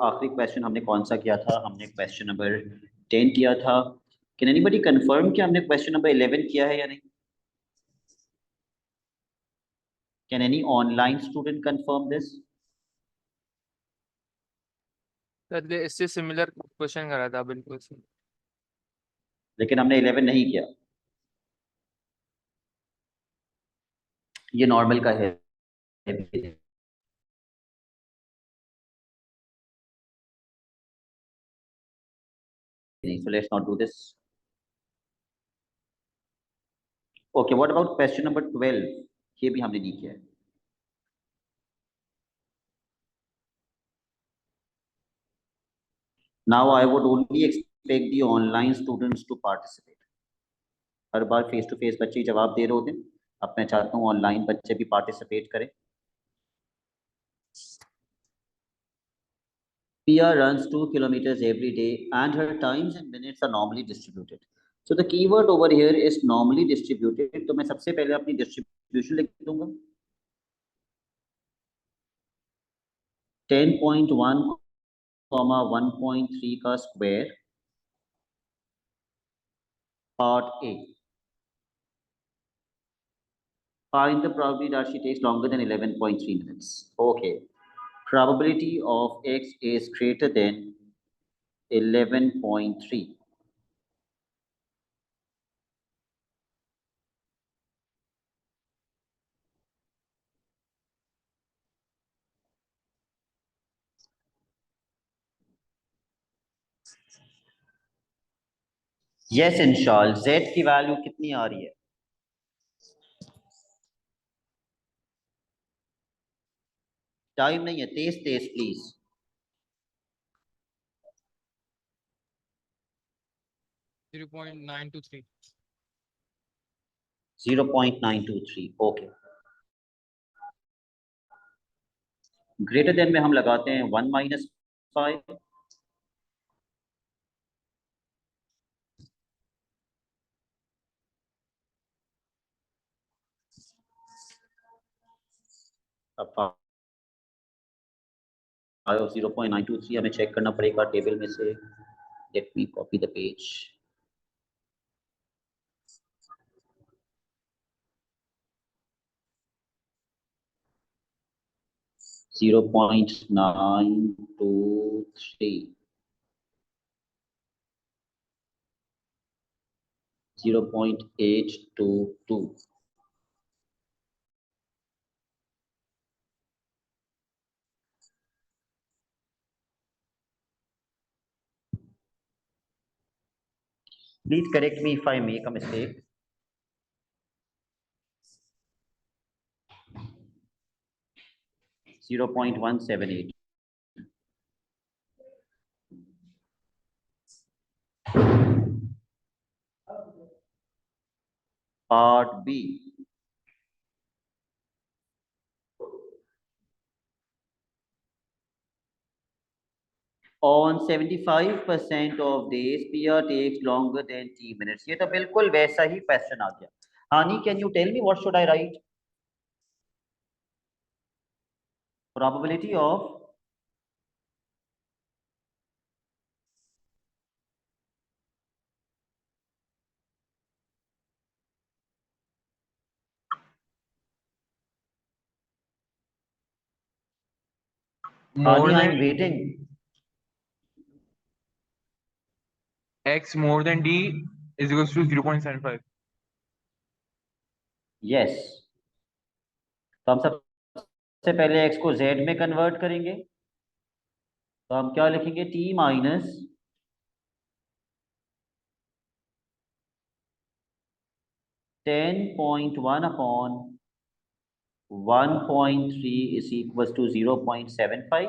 आखिरी क्वेश्चन हमने कौन सा किया था? हमने क्वेश्चन नंबर 10 किया था। कैन एनीबडी कंफर्म कि हमने क्वेश्चन नंबर 11 किया है या नहीं? Can any online student confirm this? Sir इससे सिमिलर क्वेश्चन करा था बिल्कुल सर। लेकिन हमने 11 नहीं किया। ये नॉर्मल का है। So let's not do this. Okay, what about question number 12? ये भी हमने नहीं किया है। Now I would only expect the online students to participate. हर बार फेस टू फेस बच्चे ही जवाब दे रहे होते हैं। अब मैं चाहता हूँ ऑनलाइन बच्चे भी पार्टिसिपेट करें। Pia runs 2 kilometers every day and her times and minutes are normally distributed. So the keyword over here is normally distributed. तो मैं सबसे पहले अपनी distribution लिख दूंगा 10.1, 1.3 का square part A. Find the probability that she takes longer than 11.3 minutes. Okay. Probability of X is greater than 11.3. Yes, इंशाल्लाह Z की वैल्यू कितनी आ रही है? टाइम नहीं है, तेज तेज प्लीज। 0.923। 0.923। ओके। ग्रेटर देन में हम लगाते हैं 1 माइनस 5। अब 0.923 हमें चेक करना पड़ेगा टेबल में से। Let me copy the page. Zero point 923 0.822। Please correct me if I make a mistake. Zero point 178. Part B. On 75% of days, PR takes longer than T minutes. ये तो बिल्कुल वैसा ही क्वेश्चन आ गया। Hani, can you tell me what should I write? Probability of more Hani, I than am waiting. x more than d is equals to 0.75। Yes. तो हम सबसे पहले x को z में कन्वर्ट करेंगे। तो हम क्या लिखेंगे? t minus 10.1 upon 1.3 is equal to 0.75।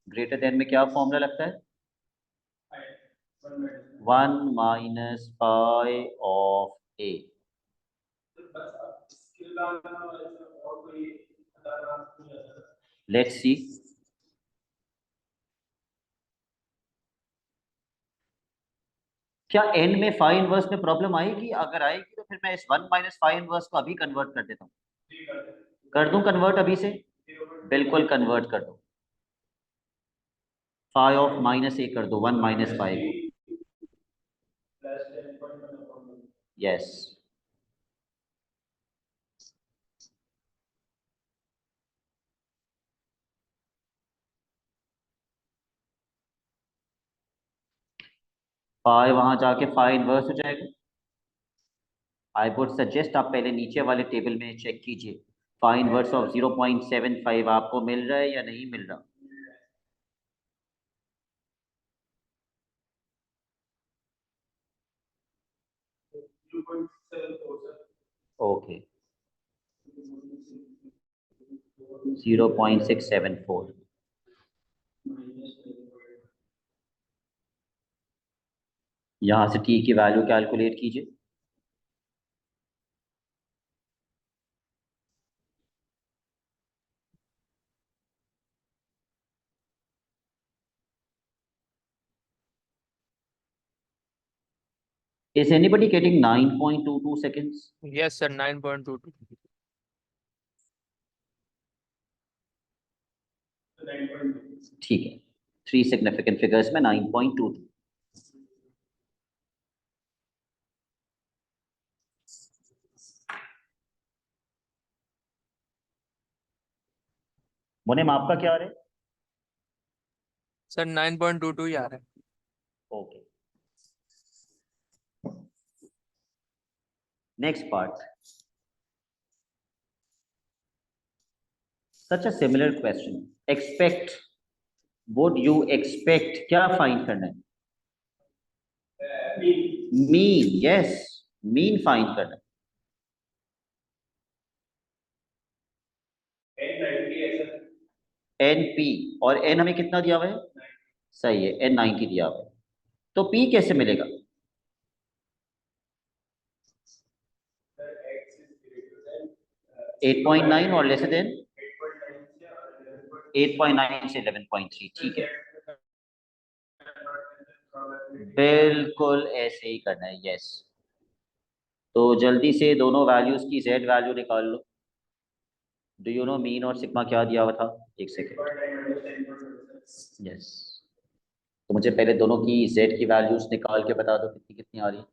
Greater than में क्या फॉर्मूला लगता है? 1 minus pi of a। Let's see. क्या एंड में फाई इनवर्स में प्रॉब्लम आएगी? अगर आएगी तो फिर मैं इस 1 माइनस फाई इनवर्स को अभी कन्वर्ट कर देता हूँ। कर दूं कन्वर्ट अभी से? बिल्कुल कन्वर्ट कर दूं। फाइव ऑफ माइनस ए कर दो, 1 - 5 को। यस। 5 वहां जाके 5 इनवर्स हो जाएगा। आई वुड सजेस्ट आप पहले नीचे वाले टेबल में चेक कीजिए, 5 इनवर्स ऑफ 0.75 आपको मिल रहा है या नहीं मिल रहा। ओके, 0.674। यहाँ से टी की वैल्यू कैलकुलेट कीजिए। Is anybody getting 9.22 seconds? Yes, sir. 9.22. ठीक है, 3 सिग्निफिकेंट फिगर्स में 9.22। मुनीम आपका क्या आ रहा है? सर 9.22 ही आ रहा है। Okay, next part. Such a similar question. Expect, would you expect, क्या फाइंड करना है? मीन, यस, मीन फाइंड करना है। एन पी, और एन हमें कितना दिया हुआ है? सही है, एन 90 दिया हुआ है। तो पी कैसे मिलेगा? 8.9 और लेस देन 8.9 से 11.3। ठीक है, बिल्कुल ऐसे ही करना है। यस, तो जल्दी से दोनों वैल्यूज की जेड वैल्यू निकाल लो। डू यू नो मीन और सिग्मा क्या दिया हुआ था? एक सेकेंड। यस, तो मुझे पहले दोनों की जेड की वैल्यूज निकाल के बता दो कितनी कितनी आ रही है।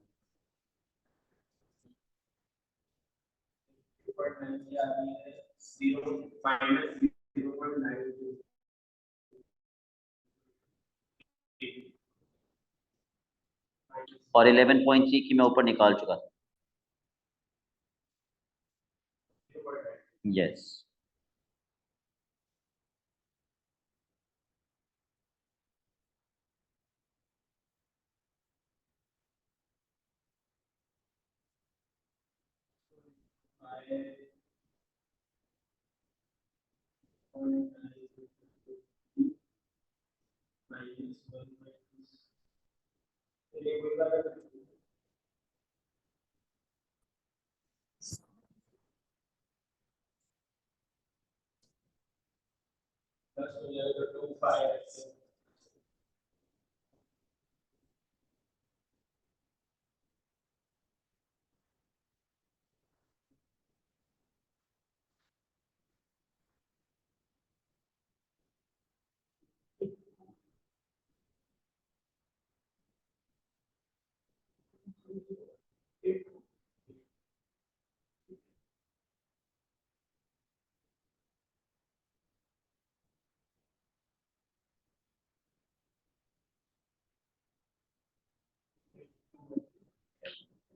और 11.3 की मैं ऊपर निकाल चुका था। Yes,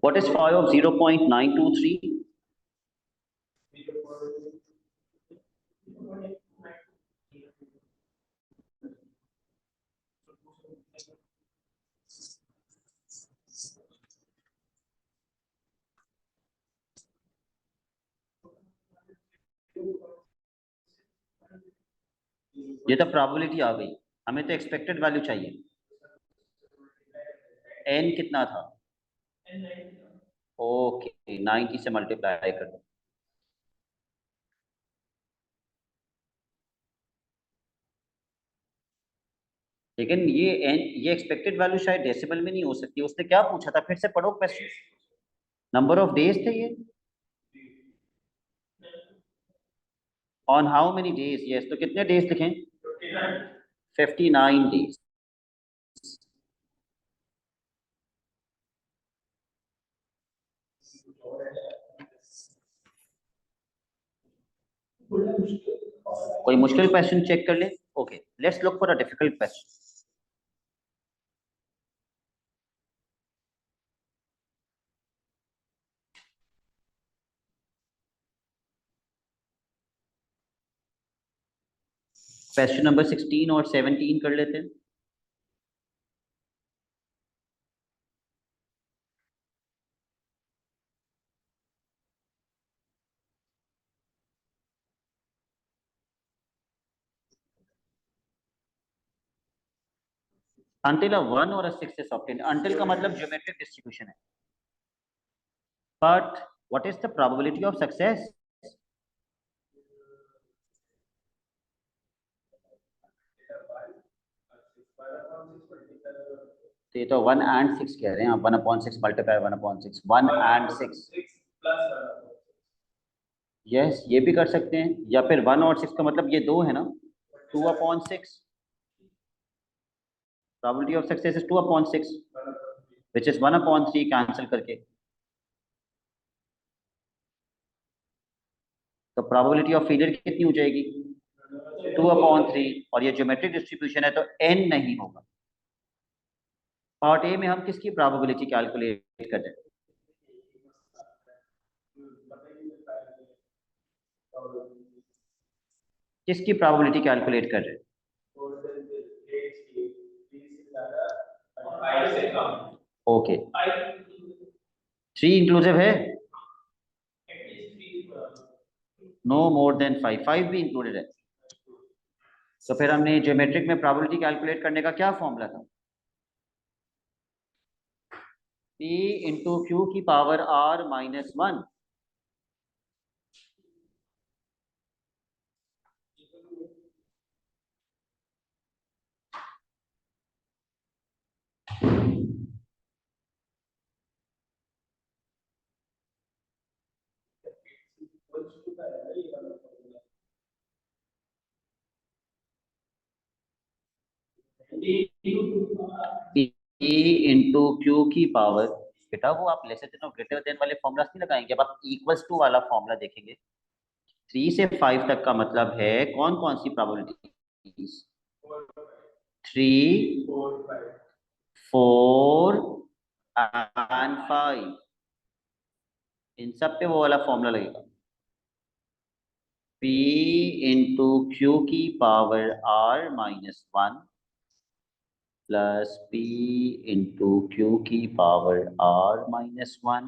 what is 5 of 0.923? ये तो प्रोबेबिलिटी आ गई, हमें तो एक्सपेक्टेड वैल्यू चाहिए। एन कितना था? ओके, 90 से मल्टीप्लाई कर दो। लेकिन ये एक्सपेक्टेड वैल्यू शायद डेसिमल में नहीं हो सकती। उसने क्या पूछा था? फिर से पढ़ो क्वेश्चन। नंबर ऑफ डेज थे ये। On how many days? Yes, तो कितने डेज लिखें? 59 days. कोई मुश्किल क्वेश्चन चेक कर ले. Okay, let's look for a difficult question. Question number 16 और 17 कर लेते हैं. Until a 1 or a 6 is obtained. Until का मतलब geometric distribution है. But what is the probability of success? तो ये तो 1 and 6 कह रहे हैं आप. 1/6 मल्टीप्लाई 1/6, 1 and 6. यस, ये भी कर सकते हैं. या फिर 1 और 6 का मतलब ये दो है ना. 2/6. Probability of success is 2/6, which is 1/3 cancel करके. तो प्रोबेबिलिटी ऑफ फेलियर कितनी हो जाएगी? 2/3. और ये ज्योमेट्रिक डिस्ट्रीब्यूशन है तो n नहीं होगा. पार्ट ए में हम किसकी प्रोबेबिलिटी कैलकुलेट कर रहे हैं? किसकी प्रोबेबिलिटी कैलकुलेट कर रहे हैं? ओके, 3 इंक्लूसिव है? No more than 5. 5 भी इंक्लूडेड है. तो फिर हमने ज्योमेट्रिक में प्रोबेबिलिटी कैलकुलेट करने का क्या फॉर्मूला था? P इंटू क्यू की power r-1. P into Q की पावर. बेटा वो आप लेसर देन और ग्रेटर देन वाले फॉर्मूलास नहीं लगाएंगे. अब आप इक्वल्स टू वाला फॉर्मूला देखेंगे. 3 से 5 तक का मतलब है कौन कौन सी प्रोबेबिलिटी? 3, 4 एंड 5. इन सब पे वो वाला फॉर्मूला लगेगा. P इंटू क्यू की power r-1 plus P into Q की power r-1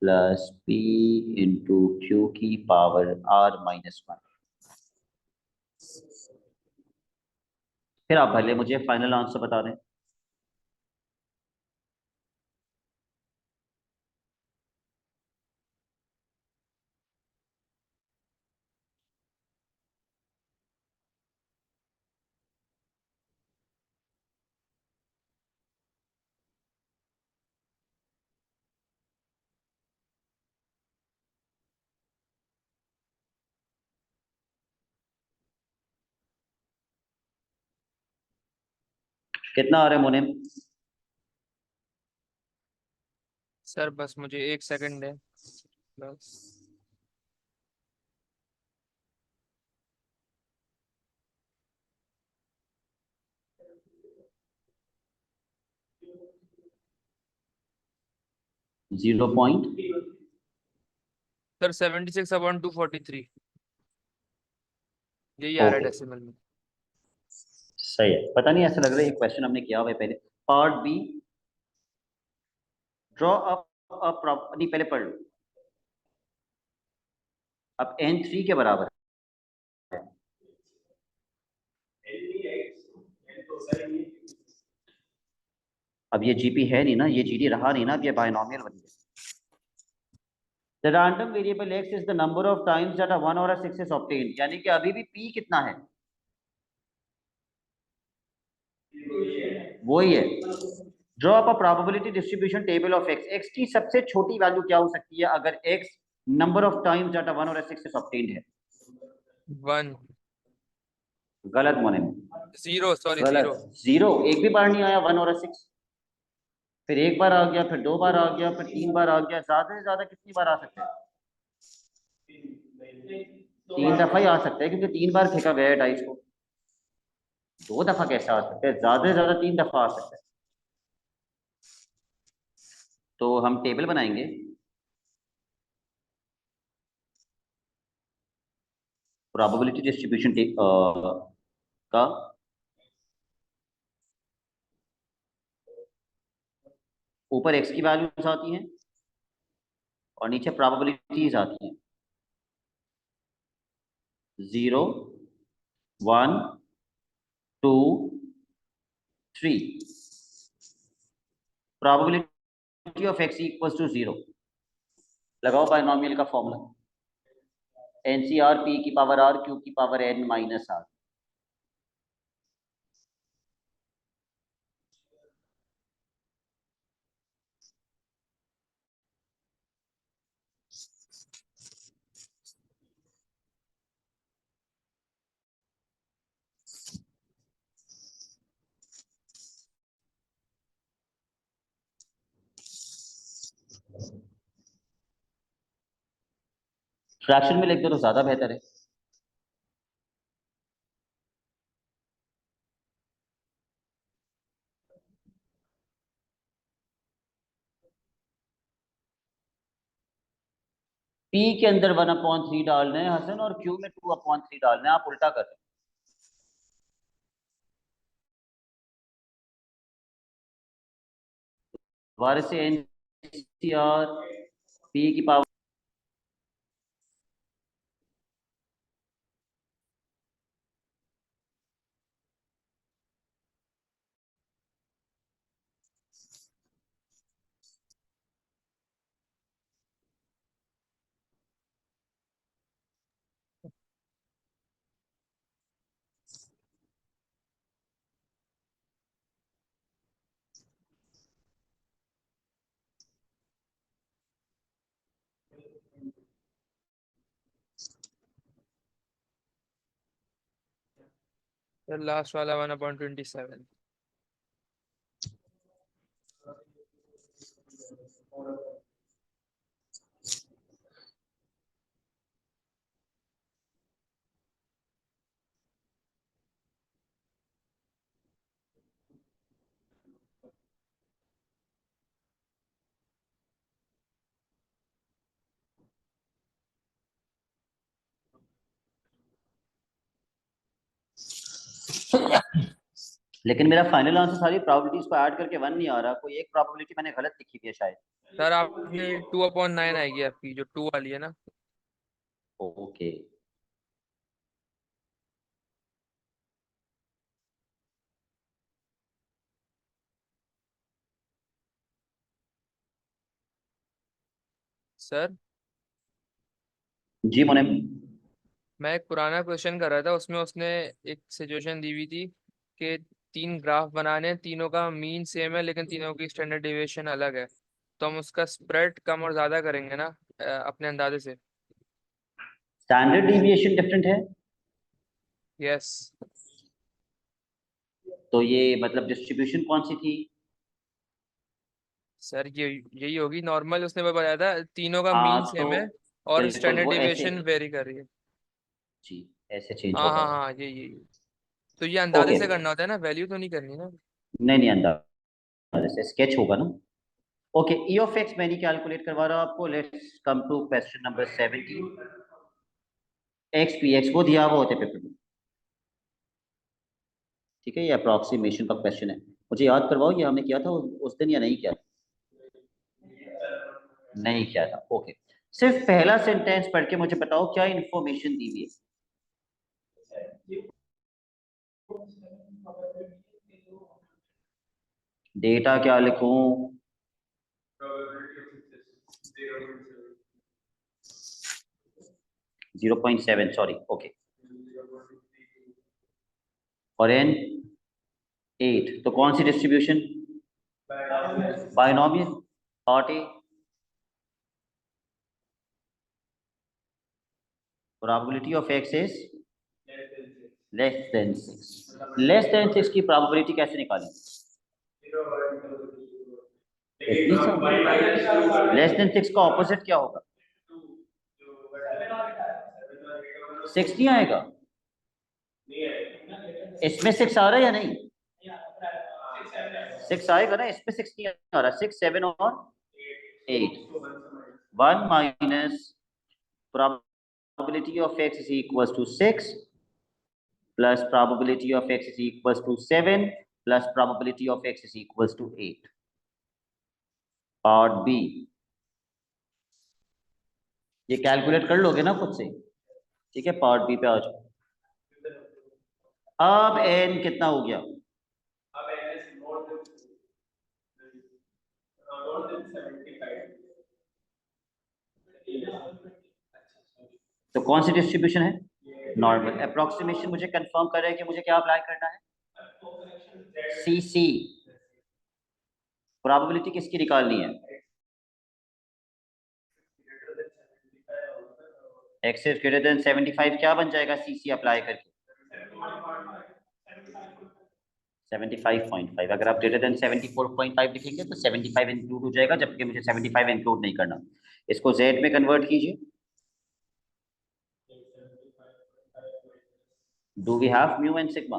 plus P into Q की पावर r-1. फिर आप भले मुझे फाइनल आंसर बता दें. कितना आ रहा है मुनीम? सर बस मुझे 1 सेकंड है बस. Zero point. सर 76/243 यही आ रहा है ओके, डेसिमल में. सही है. पता नहीं, ऐसा लग रहा है ये क्वेश्चन हमने किया हुआ है पहले. पार्ट बी, ड्रॉ अप नहीं पहले पढ़ लो. अब n 3 के बराबर है. अब ये जीपी है नहीं ना, ये जीडी रहा नहीं ना, अब ये बायनॉमियल बन गया. The random variable x is the number of times that a 1 or a 6 is obtained. यानी कि अभी भी p कितना है? वही है. Draw up a probability distribution table of x. x की सबसे छोटी वैल्यू क्या हो सकती है अगर x number of times that अ 1 और a 6 is obtained है? 1. गलत मोने. 0 सॉरी गलत। 0। 0 एक भी बार नहीं आया 1 और 6। फिर एक बार आ गया, फिर 2 बार आ गया, फिर 3 बार आ गया। ज्यादा से ज्यादा कितनी बार आ सकते हैं? 3 दफा ही आ सकते हैं, क्योंकि 3 बार फेंका गया है डाइस को। 2 दफा कैसे आ सकते हैं? ज्यादा से ज्यादा 3 दफा आ सकते हैं। तो हम टेबल बनाएंगे। प्रोबेबिलिटी डिस्ट्रीब्यूशन का ऊपर x की वैल्यूज आती हैं और नीचे प्रोबेबिलिटीज आती हैं। 0, 1, 2, 3। Probability of x equals to 0। लगाओ बाइनोमियल का फॉर्मूला। NCR p की पावर r q की power n minus r। Fraction में लिख दो तो ज्यादा बेहतर है। p के अंदर 1/3 डालना है हसन, और q में 2/3 डालना है। आप उल्टा कर रहे हैं। दोबारा से NCR p की पावर। सर लास्ट वाला 1/27। लेकिन मेरा फाइनल आंसर सारी प्रोबेबिलिटीज को ऐड करके 1 नहीं आ रहा। कोई एक प्रोबेबिलिटी मैंने गलत लिखी थी शायद। सर आपने 2/9 आएगी आपकी, जो 2 वाली है ना। ओके। सर जी मोने। मैं एक पुराना क्वेश्चन कर रहा था, उसमें उसने एक सिचुएशन दी हुई थी कि 3 ग्राफ बनाने हैं, तीनों का मीन सेम है लेकिन तीनों की स्टैंडर्ड डेविएशन अलग है। तो हम उसका स्प्रेड कम और ज्यादा करेंगे ना, अपने अंदाजे से। स्टैंडर्ड डिविएशन डिफरेंट है। यस तो ये मतलब डिस्ट्रीब्यूशन कौन सी थी? सर, ये यही होगी नॉर्मल। उसने बताया था तीनों का हाँ मीन तो सेम है और बिल्कुल स्टैंडर्ड वो ऐसे। डेविएशन वेरी कर रही है। जी। ऐसे चेंज हाँ होता हाँ है। हाँ, यही। तो ये अंदाजे ओके। से करना होता है ना, वैल्यू तो नहीं करनी ना। नहीं नहीं, अंदाजा से स्केच होगा ना। ओके, ई ऑफ एक्स मैं नहीं कैलकुलेट करवा रहा आपको। Let's come to question number 17। X p x वो दिया हुआ होते पेपर में। ठीक है, ये अप्रोक्सीमेशन का क्वेश्चन है। मुझे याद करवाओ, ये हमने किया था उस दिन या नहीं किया था? नहीं किया था। ओके। सिर्फ पहला सेंटेंस पढ़ के मुझे बताओ क्या इंफॉर्मेशन दी हुई है। डेटा क्या लिखूं? 0.7, सॉरी। ओके। और एन 8, तो कौन सी distribution? Binomial. Part A. Probability of X is less than 6 की प्रोबेबिलिटी कैसे निकालें? इतनी सा लेस देन 6 का ऑपोजिट क्या होगा? 6 नहीं आएगा। इसमें 6 आ रहा है या नहीं? 6 आएगा ना, इसमें 6 नहीं आ रहा। 6, 7 और 8। 1 minus probability of x is equals to 6 plus probability of x is equals to 7 plus probability of x is equals to 8. Part B, ये कैलकुलेट कर लोगे ना खुद से? ठीक है, पार्ट बी पे आ जाओ। अब n कितना हो गया? तो कौन सी डिस्ट्रीब्यूशन है? नॉर्मल। अप्रोक्सीमेशन मुझे कंफर्म कर रहा है कि मुझे क्या अप्लाई करना है? सी सी। प्रोबेबिलिटी किसकी निकालनी है? x is greater than 75। क्या बन जाएगा सी सी अप्लाई करके? 75.5। अगर आप ग्रेटर देन 74.5 लिखेंगे तो 75 इंक्लूड हो जाएगा, जबकि मुझे 75 इंक्लूड नहीं करना। इसको z में कन्वर्ट कीजिए। Do we have mu and sigma?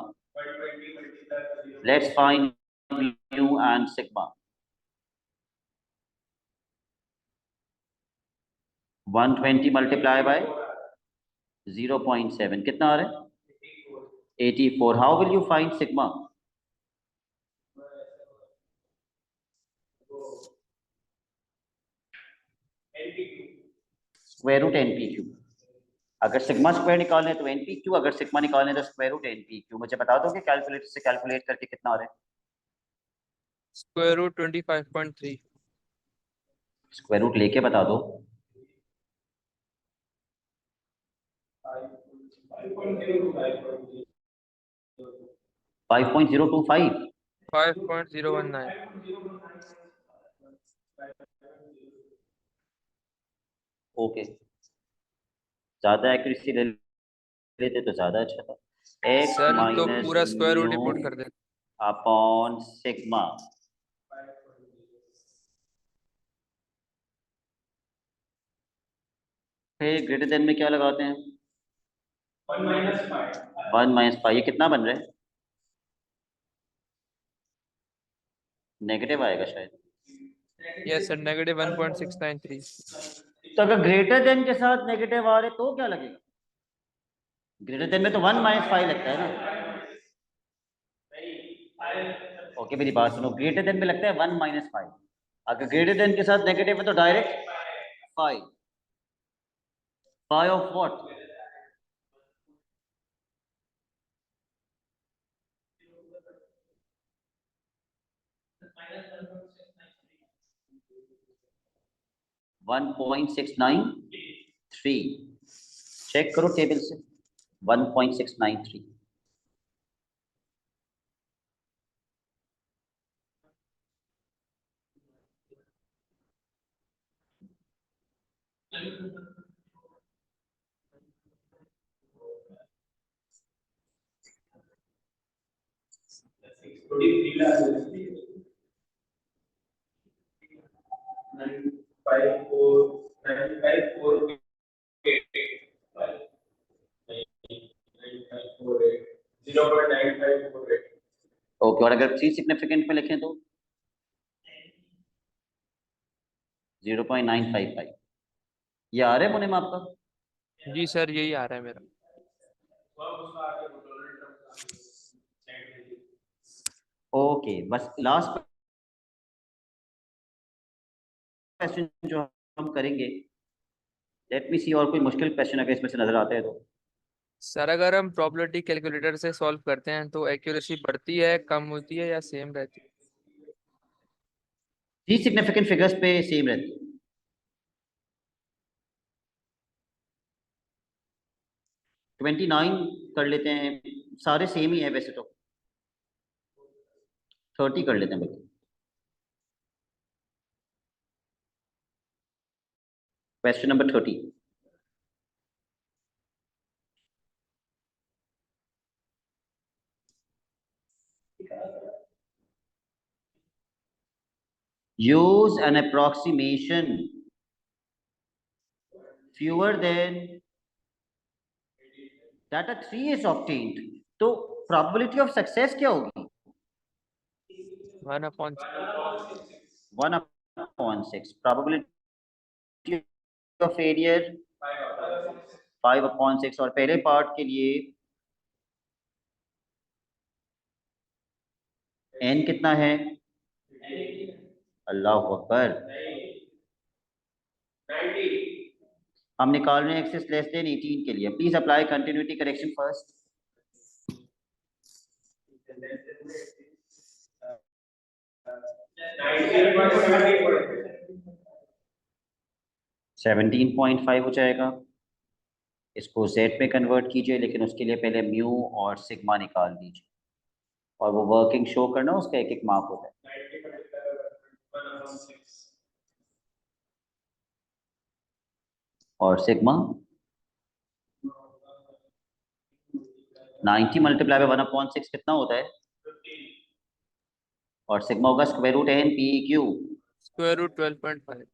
Let's find mu and sigma. 120 multiply by 0.7 कितना आ रहा है? 84। How will you find sigma? Square root n p q. अगर सिग्मा स्क्वायर निकालना है तो एन पी क्यू, अगर सिग्मा निकालना है तो square root n p q. मुझे बता दोगे कैलकुलेटर से कैलकुलेट करके कितना आ रहा है? Square root 25.3। स्क्वायर रूट लेके बता दो। 5.025। 5.019। ओके, ज्यादा एक्यूरेसी ले लेते तो ज्यादा अच्छा था। एक्स सर तो माइनस पूरा स्क्वायर रूट ही म्यू पुट कर दे। Upon sigma. फिर ग्रेटर देन में क्या लगाते हैं? 1 - 5। ये कितना बन रहा है? नेगेटिव आएगा शायद। Yes sir, negative 1.693। तो अगर ग्रेटर देन के साथ नेगेटिव आ रहे तो क्या लगेगा? ग्रेटर देन में तो 1 - 5 लगता है ना। ओके, मेरी बात सुनो। ग्रेटर देन में लगता है 1 - 5। अगर ग्रेटर देन के साथ नेगेटिव है तो डायरेक्ट 5। 5 of what? 1.693। चेक करो टेबल से। 1.693। ओके, और अगर 3 सिग्निफिकेंट में लिखें तो 0.955। ये आ रहा है मुनीम आपका? जी सर, यही आ रहा है मेरा। ओके, बस लास्ट क्वेश्चन जो हम करेंगे, लेट मी सी, और कोई मुश्किल क्वेश्चन अगर इसमें से नजर आता है तो। सर अगर हम प्रोबेबिलिटी कैलकुलेटर से सॉल्व करते हैं तो एक्यूरेसी बढ़ती है, कम होती है या सेम रहती है? 3 सिग्निफिकेंट फिगर्स पे सेम रहती है। 29 कर लेते हैं, सारे सेम ही है वैसे तो। 30 कर लेते हैं बल्कि। Question number 30। Use N approximation fewer than data 3 is obtained, तो probability of success क्या होगी? 1/6. Probability of failure 5/6, और पहले पार्ट के लिए n कितना है? अल्लाह अकबर, हम निकाल रहे हैं एक्सेस लेस देन 18 के लिए। Please apply continuity correction first. 17.5 हो जाएगा। इसको z में कन्वर्ट कीजिए, लेकिन उसके लिए पहले म्यू और सिग्मा निकाल दीजिए, और वो वर्किंग शो करना, उसका एक एक मार्क होता है। और सिग्मा 90 मल्टीप्लाई बाय 1/6 कितना होता है? और सिग्मा होगा square root n p q, square root 12.5।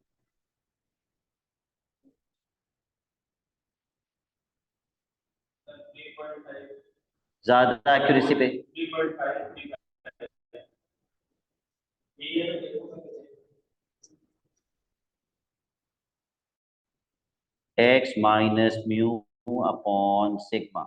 ज्यादा एक्यूरेसी पे x minus mu upon sigma.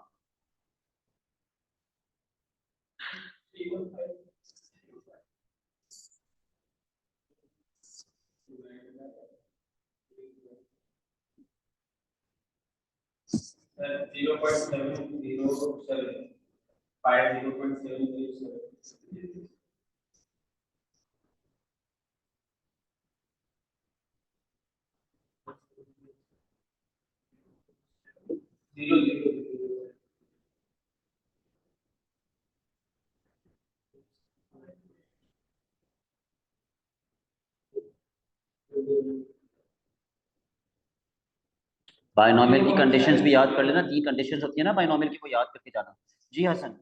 Binomial की कंडीशंस भी याद कर लेना, 3 कंडीशंस होती है ना बायनॉमियल की, वो याद करके जाना। जी हसन,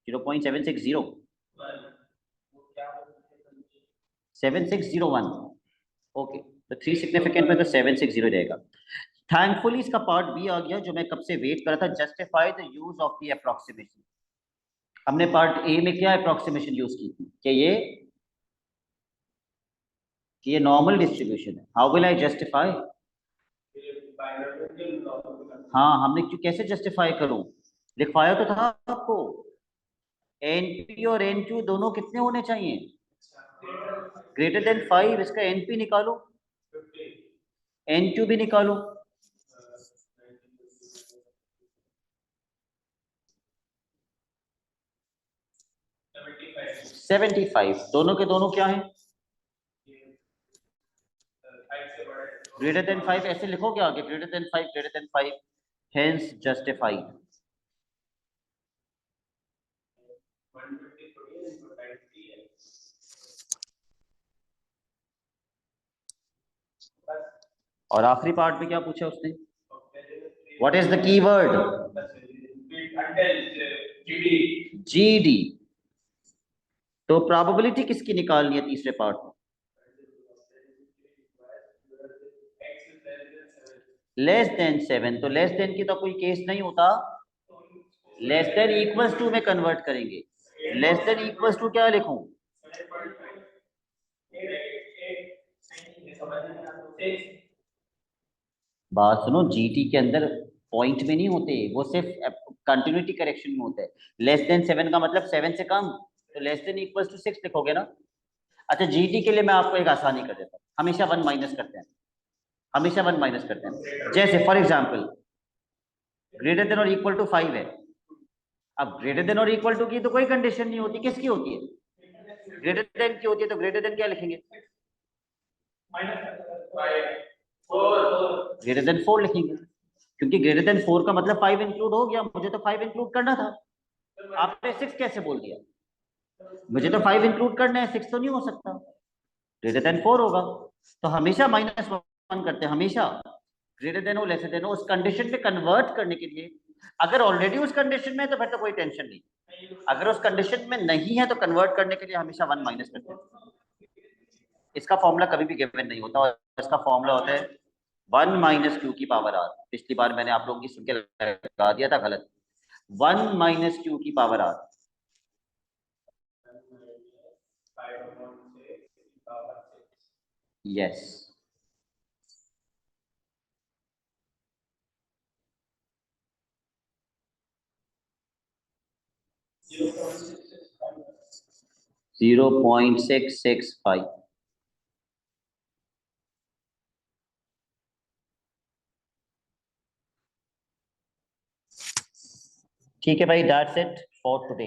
0.760 7601, ओके, तो 3 सिग्निफिकेंट में तो 760 रहेगा। थैंकफुली इसका पार्ट बी आ गया, जो मैं कब से वेट कर रहा था, justify the use of the approximation. हमने पार्ट ए में क्या अप्रोक्सीमेशन यूज की थी कि ये नॉर्मल डिस्ट्रीब्यूशन है। How will I justify? हाँ, हमने क्यों, कैसे जस्टिफाई करूं? लिखवाया तो था आपको, एनपी और एन2 दोनों कितने होने चाहिए? Greater than 5। इसका एनपी निकालो, एन2 भी निकालो। 75, दोनों के दोनों क्या है? ग्रेटर देन 5, ऐसे लिखोगे आगे, ग्रेटर देन 5, हेंस जस्टिफाइड। और आखिरी पार्ट में क्या पूछा उसने? What is the keyword? GD. तो प्रोबेबिलिटी किसकी निकालनी है तीसरे पार्ट में? लेस देन 7, तो लेस देन की तो कोई केस नहीं होता, लेस देन इक्वल्स टू में कन्वर्ट करेंगे। लेस देन इक्वल्स टू क्या लिखूं? बात सुनो, जीटी के अंदर पॉइंट में नहीं होते, वो सिर्फ कंटिन्यूटी करेक्शन में होता है। लेस देन 7 का मतलब 7 से कम, तो लेस देन इक्वल्स टू 6 लिखोगे ना। अच्छा, जीटी के लिए मैं आपको एक आसानी कर देता हूँ, हमेशा 1 माइनस करते हैं, हमेशा 1 माइनस करते हैं। जैसे फॉर एग्जाम्पल ग्रेटर देन और इक्वल टू 5 है। अब ग्रेटर देन और इक्वल टू की तो कोई कंडीशन नहीं होती, किसकी होती है? ग्रेटर देन की होती है, तो ग्रेटर देन क्या लिखेंगे? ग्रेटर देन 4 लिखेंगे, क्योंकि ग्रेटर देन 4 का मतलब 5 इंक्लूड हो गया, मुझे तो 5 इंक्लूड करना था, आपने 6 कैसे बोल दिया? मुझे तो 5 इंक्लूड करना है, 6 तो नहीं हो सकता, ग्रेटर देन 4 होगा। तो हमेशा -1 करते हैं, हमेशा ग्रेटर देन हो लेसर देन हो, उस कंडीशन पे कन्वर्ट करने के लिए अगर ऑलरेडी उस कंडीशन में है तो फिर तो कोई टेंशन नहीं, अगर उस कंडीशन में नहीं है तो कन्वर्ट करने के लिए हमेशा 1 माइनस करते हैं। इसका फॉर्मूला कभी भी गिवन नहीं होता, और इसका फॉर्मूला होता है 1 माइनस क्यू की पावर आर। पिछली बार मैंने आप लोगों की सुन के लगा दिया था गलत। 1 माइनस क्यू की पावर आर। यस, 0.665। ठीक है भाई, दैट्स इट फॉर टुडे।